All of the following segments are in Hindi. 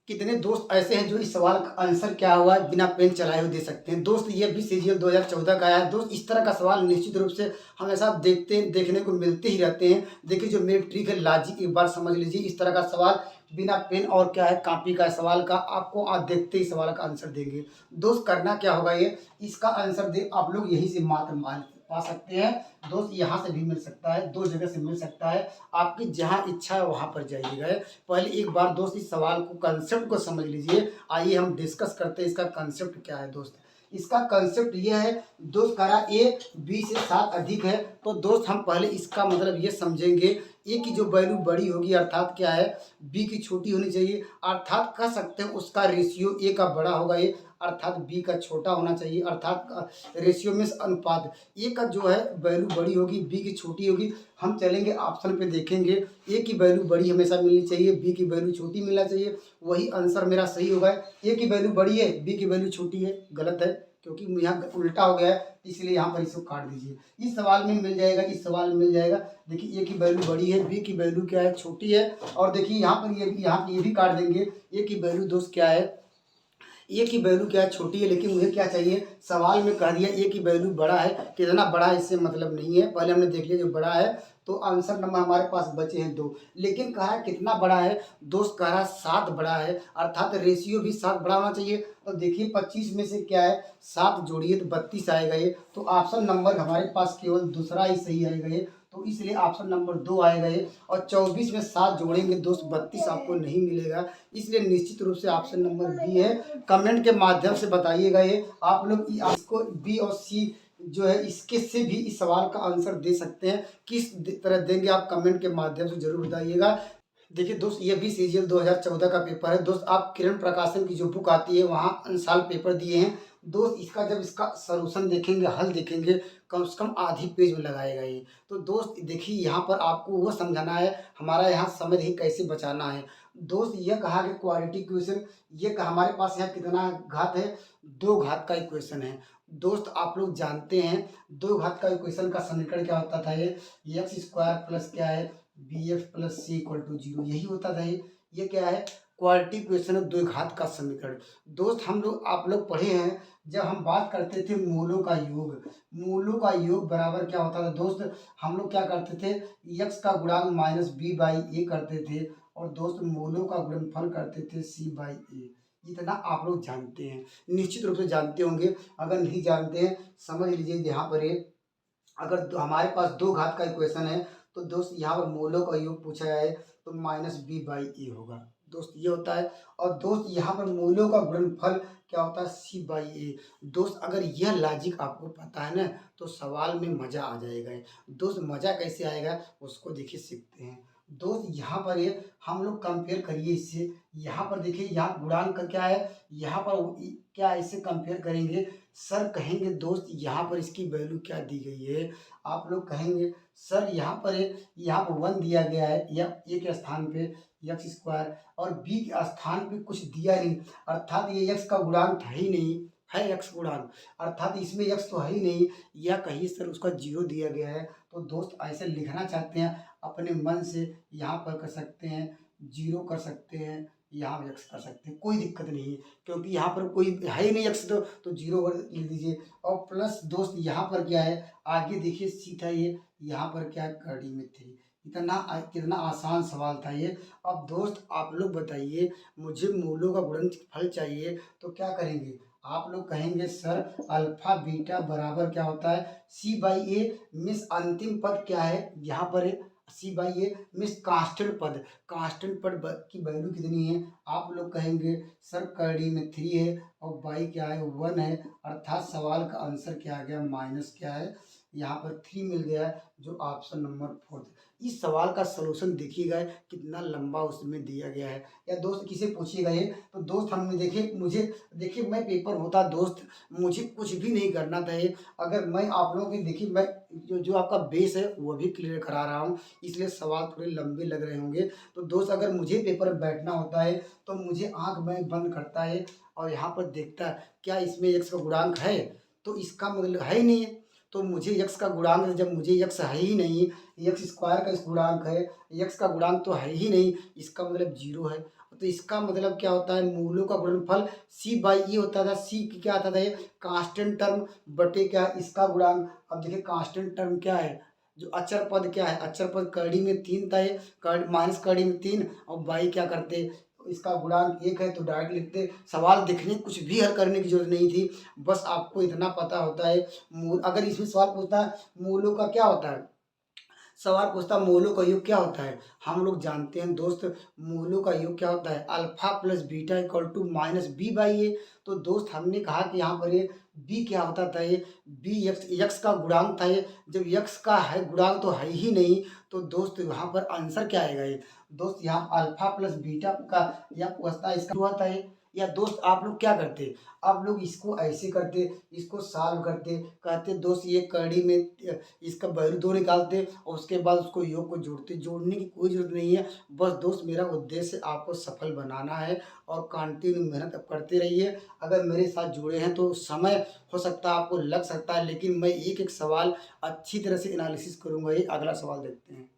कितने दोस्त ऐसे हैं जो इस सवाल का आंसर क्या हुआ बिना पेन चलाए हुए दे सकते हैं। दोस्त ये भी सीरियल 2014 का आया है। दोस्त इस तरह का सवाल निश्चित रूप से हमेशा देखने को मिलते ही रहते हैं। देखिए जो मेरी ट्रिक है लॉजिक एक बार समझ लीजिए। इस तरह का सवाल बिना पेन और क्या है कॉपी का सवाल का आपको आप देखते ही सवाल का आंसर देंगे। दोस्त करना क्या होगा ये इसका आंसर दे आप लोग यहीं से मात्र मान पा सकते हैं। दोस्त यहाँ से भी मिल सकता है, दो जगह से मिल सकता है। आपकी जहाँ इच्छा है वहाँ पर जाइएगा। पहले एक बार दोस्त इस सवाल को कंसेप्ट को समझ लीजिए। आइए हम डिस्कस करते हैं इसका कंसेप्ट क्या है। दोस्त इसका कंसेप्ट ये है दोस्त करा ए बी से 7 अधिक है। तो दोस्त हम पहले इसका मतलब ये समझेंगे ए की जो वैल्यू बड़ी होगी अर्थात क्या है बी की छोटी होनी चाहिए। अर्थात कह सकते हैं उसका रेशियो ए का बड़ा होगा ये अर्थात बी का छोटा होना चाहिए। अर्थात रेशियो में अनुपात ए का जो है वैल्यू बड़ी होगी बी की छोटी होगी। हम चलेंगे ऑप्शन पे देखेंगे ए की वैल्यू बड़ी हमेशा मिलनी चाहिए बी की वैल्यू छोटी मिलना चाहिए। वही आंसर मेरा सही होगा। ए की वैल्यू बड़ी है बी की वैल्यू छोटी है गलत है क्योंकि यहाँ उल्टा हो गया है इसलिए यहाँ पर इसको काट दीजिए। इस सवाल में मिल जाएगा इस सवाल में मिल जाएगा। देखिए ए की वैल्यू बड़ी है बी की वैल्यू क्या है छोटी है। और देखिए यहाँ पर ये भी काट देंगे। ए की वैल्यू दोस्त क्या है ए की वैल्यू क्या है छोटी है लेकिन मुझे क्या चाहिए सवाल में कह दिया ए की वैल्यू बड़ा है। कितना बड़ा है इससे मतलब नहीं है। पहले हमने देख लिया जो बड़ा है तो आंसर नंबर हमारे पास बचे हैं 2। लेकिन कहा है कितना बड़ा है दोस्त कह रहा है 7 बड़ा है अर्थात रेशियो भी 7 बड़ा होना चाहिए। तो देखिए 25 में से क्या है 7 जोड़िए तो 32 आएगा ये। तो ऑप्शन नंबर हमारे पास केवल दूसरा ही सही आएगा ये। तो इसलिए ऑप्शन नंबर 2 आएगा ये। और 24 में 7 जोड़ेंगे दोस्त 32 आपको नहीं मिलेगा। इसलिए निश्चित रूप से ऑप्शन नंबर बी है। कमेंट के माध्यम से बताइएगा ये आप लोग इसको बी और सी जो है इसके से भी इस सवाल का आंसर दे सकते हैं। किस तरह देंगे आप कमेंट के माध्यम से जरूर बताइएगा। देखिए दोस्त ये भी सीजीएल 2014 का पेपर है। दोस्त आप किरण प्रकाशन की जो बुक आती है वहाँ साल पेपर दिए हैं। दोस्त इसका जब इसका सलूशन देखेंगे हल देखेंगे कम से कम आधी पेज में लगाएगा ये। तो दोस्त देखिए यहाँ पर आपको वो समझाना है हमारा यहाँ समय ही कैसे बचाना है। दोस्त ये कहा कि क्वालिटी इक्वेशन ये हमारे पास यहाँ कितना घात है 2 घात का इक्वेशन है। दोस्त आप लोग जानते हैं 2 घात का इक्वेशन का समीकरण क्या होता था ये एक्स स्क्वायर प्लस क्या है B F plus C equal to 0 यही होता था ये क्या है क्वालिटी इक्वेशन है 2 घात का समीकरण। दोस्त हम लोग आप लोग पढ़े हैं जब हम बात करते थे मूलों का योग बराबर क्या होता था दोस्त हम लोग क्या करते थे एक्स का गुणांक माइनस बी बाई ए करते थे। और दोस्त मूलों का गुणनफल करते थे सी बाई ए। इतना आप लोग जानते हैं निश्चित रूप से जानते होंगे। अगर नहीं जानते हैं समझ लीजिए यहाँ पर ये अगर हमारे पास 2 घात का इक्वेशन है तो दोस्त यहाँ पर मोलों का योग पूछा है तो माइनस बी बाई ए होगा। दोस्त ये होता है। और दोस्त यहाँ पर मूलों का गुणनफल क्या होता है सी बाई ए। दोस्त अगर यह लॉजिक आपको पता है ना तो सवाल में मज़ा आ जाएगा। दोस्त मज़ा कैसे आएगा उसको देखिए सीखते हैं। दोस्त यहाँ पर ये हम लोग कंपेयर करिए इससे। यहाँ पर देखिए यहाँ गुणांक का क्या है यहाँ पर क्या इससे कंपेयर करेंगे। सर कहेंगे दोस्त यहाँ पर इसकी वैल्यू क्या दी गई है। आप लोग कहेंगे सर यहाँ पर 1 दिया गया है या ए के स्थान पे एक्स स्क्वायर और बी के स्थान पे कुछ दिया नहीं अर्थात ये एक्स का गुणांक था ही नहीं है एक्स गुणांक अर्थात इसमें एक्स तो है ही नहीं या कहीं सर उसका 0 दिया गया है। तो दोस्त ऐसे लिखना चाहते हैं अपने मन से यहाँ पर कर सकते हैं 0 कर सकते हैं यहाँ एक्स कर सकते हैं कोई दिक्कत नहीं है क्योंकि यहाँ पर कोई है ही नहीं एक्स तो 0 लिख दीजिए। और प्लस दोस्त यहाँ पर क्या है आगे देखिए सीधा ये यहाँ पर क्या कड़ी में थे। कितना आसान सवाल था ये। अब दोस्त आप लोग बताइए मुझे मूलों का गुणनफल चाहिए तो क्या करेंगे आप लोग कहेंगे सर अल्फा बीटा बराबर क्या होता है सी बाई ए मिस अंतिम पद क्या है यहाँ पर है सी बाई ए मिस कांस्टेंट पद की वैल्यू कितनी है। आप लोग कहेंगे सर करड़ी में 3 है और बाई क्या है 1 है अर्थात सवाल का आंसर क्या आ गया माइनस क्या है यहाँ पर 3 मिल गया है जो ऑप्शन नंबर 4। इस सवाल का सलूशन देखिएगा कितना लंबा उसमें दिया गया है। या दोस्त किसे पूछिएगा ये तो दोस्त हमने देखिए मैं पेपर होता दोस्त मुझे कुछ भी नहीं करना था ये। अगर मैं आप लोगों की देखिए मैं जो आपका बेस है वो भी क्लियर करा रहा हूँ इसलिए सवाल थोड़े लंबे लग रहे होंगे। तो दोस्त अगर मुझे पेपर में बैठना होता है तो मुझे आँख में बंद करता है और यहाँ पर देखता है क्या इसमें एक्स का गुणांक है तो इसका मतलब है ही नहीं है। तो मुझे यक्स का गुणांक जब मुझे यक्स है ही नहीं एक्स स्क्वायर का इस गुणांक है एक्स का गुणांक तो है ही नहीं इसका मतलब 0 है। तो इसका मतलब क्या होता है, मूलों का गुणनफल सी बाई ई होता था। सी क्या आता था, ये कांस्टेंट टर्म बटे क्या इसका गुणांक। अब देखिए कांस्टेंट टर्म क्या है, जो अचर पद क्या है, अचर पद कड़ी में 3 था, ये माइनस कड़ी में 3, और बाई क्या करते, इसका गुणांक 1 है तो डायरेक्ट लिखते। सवाल दिखने कुछ भी हल करने की जरूरत नहीं थी, बस आपको इतना पता होता है मूल। अगर इसमें सवाल पूछता है मूलों का क्या होता है, सवाल पूछता मूलों का योग क्या होता है, हम लोग जानते हैं दोस्त मूलों का योग क्या होता है, alpha plus beta equal to minus B by A. तो दोस्त हमने कहा कि यहाँ पर ये बी क्या होता था, ये बी यक्स का गुणांक था। ये जब यक्स का है गुणांक तो है ही नहीं, तो दोस्त यहाँ पर आंसर क्या आएगा, ये दोस्त यहाँ अल्फा प्लस बीटा का या पूछता है इसका हुआ था ये। या दोस्त आप लोग क्या करते, आप लोग इसको ऐसे करते, इसको सॉल्व करते, कहते दोस्त ये कड़ी में इसका वैल्यू 2 निकालते और उसके बाद उसको योग को जोड़ते। जोड़ने की कोई ज़रूरत नहीं है, बस दोस्त मेरा उद्देश्य आपको सफल बनाना है और कंटिन्यू मेहनत आप करते रहिए। अगर मेरे साथ जुड़े हैं तो समय हो सकता है आपको लग सकता है, लेकिन मैं एक एक सवाल अच्छी तरह से एनालिसिस करूँगा। ये अगला सवाल देखते हैं।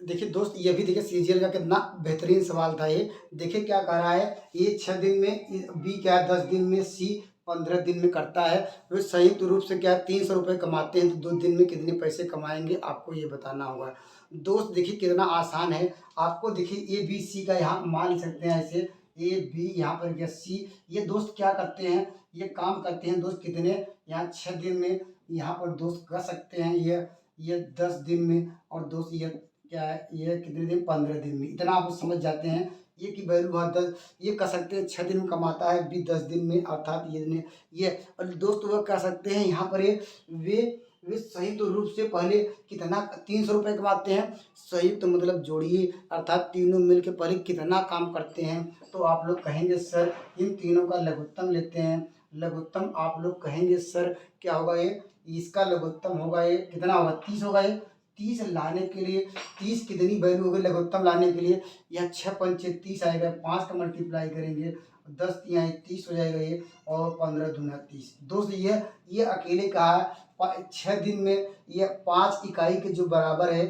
देखिए दोस्त ये भी देखिए सीजीएल का कितना बेहतरीन सवाल था ये। देखिए क्या कह रहा है, ये 6 दिन में बी क्या है 10 दिन में, सी 15 दिन में करता है। वे संयुक्त रूप से क्या 300 रुपये कमाते हैं, तो 2 दिन में कितने पैसे कमाएंगे आपको ये बताना होगा। दोस्त देखिए कितना आसान है, आपको देखिए ए बी सी का यहाँ मान लिख सकते हैं ऐसे, ए बी यहाँ पर क्या सी। ये दोस्त क्या करते हैं, ये काम करते हैं दोस्त कितने, यहाँ 6 दिन में, यहाँ पर दोस्त कर सकते हैं ये 10 दिन में, और दोस्त ये क्या है, ये कितने दिन 15 दिन में। इतना आप समझ जाते हैं, ये की वैल्यू बहुत 10, ये कह सकते हैं 6 दिन में कमाता है, बी 10 दिन में, अर्थात ये। और दोस्त वो कह सकते हैं यहाँ पर ये वे संयुक्त रूप से पहले कितना 300 रुपये कमाते हैं। संयुक्त मतलब जोड़िए, अर्थात तीनों मिल के पहले कितना काम करते हैं। तो आप लोग कहेंगे सर इन तीनों का लघुत्तम लेते हैं। लघुत्तम आप लोग कहेंगे सर क्या होगा, ये इसका लघुत्तम होगा, ये कितना होगा 30 होगा। ये 30 लाने के लिए 30 कितनी वैल्यू होगी लघुत्तम लाने के लिए, यह 6 पंचे 30 आएगा, 5 का मल्टीप्लाई करेंगे 10 तिहाई 30 हो जाएगा ये, और 15 दूना 30। दोस्त ये अकेले कहा 6 दिन में ये 5 इकाई के जो बराबर है,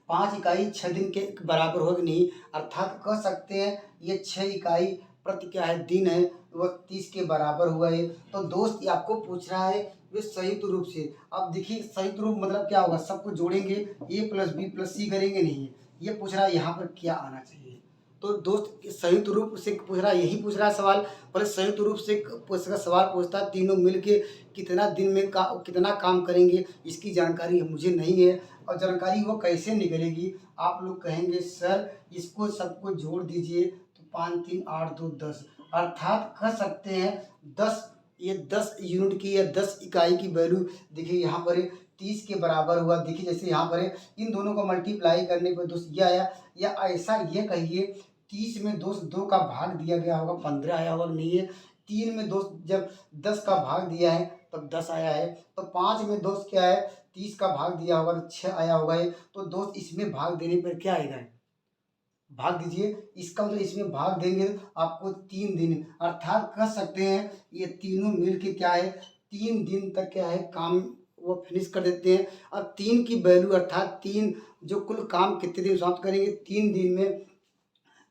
5 इकाई 6 दिन के बराबर होगी नहीं, अर्थात कह सकते हैं ये 6 इकाई प्रति क्या है दिन है, वह 30 के बराबर हुआ है। तो दोस्त ये आपको पूछ रहा है वे संयुक्त रूप से। अब देखिए संयुक्त रूप मतलब क्या होगा, सबको जोड़ेंगे ए प्लस बी प्लस सी करेंगे नहीं, ये पूछ रहा है यहाँ पर क्या आना चाहिए। तो दोस्त संयुक्त रूप से पूछ रहा है, यही पूछ रहा है सवाल। पहले संयुक्त रूप से सवाल पूछता है तीनों मिलके कितना दिन में कितना काम करेंगे, इसकी जानकारी मुझे नहीं है, और जानकारी वो कैसे निकलेगी। आप लोग कहेंगे सर इसको सबको जोड़ दीजिए, तो 5 3 8 2 10, अर्थात कह सकते हैं 10, ये 10 यूनिट की या 10 इकाई की वैल्यू देखिए यहाँ पर 30 के बराबर हुआ। देखिए जैसे यहाँ पर इन दोनों को मल्टीप्लाई करने पर दोस्त ये आया, या ऐसा ये कहिए 30 में दोस्त 2 का भाग दिया गया होगा 15 आया होगा नहीं है। 3 में दोस्त जब 10 का भाग दिया है तब 10 आया है। तो 5 में दोस्त क्या है 30 का भाग दिया होगा तो 6 आया होगा ये। तो दोस्त इसमें भाग देने पर क्या आएगा, भाग दीजिए, इसका मतलब इसमें भाग देंगे आपको 3 दिन, अर्थात कह सकते हैं ये तीनों मिल के क्या है 3 दिन तक क्या है काम वो फिनिश कर देते हैं। अब 3 की वैल्यू अर्थात 3 जो कुल काम कितने दिन समाप्त करेंगे 3 दिन में,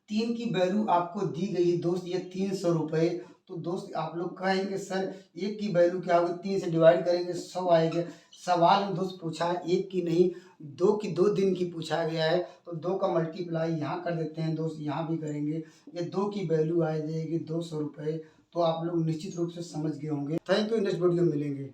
3 की वैल्यू आपको दी गई है दोस्त ये 300 रुपये। तो दोस्त आप लोग कहेंगे सर 1 की वैल्यू क्या होगी, 3 से डिवाइड करेंगे 100 आएगा। सवाल में दोस्त पूछा है 1 की नहीं 2 दिन की पूछा गया है, तो 2 का मल्टीप्लाई यहाँ कर देते हैं दोस्त, यहाँ भी करेंगे, ये 2 की वैल्यू आ जाएगी 200 रुपये। तो आप लोग निश्चित रूप से समझ गए होंगे। थैंक यू, नेक्स्ट वीडियो में मिलेंगे।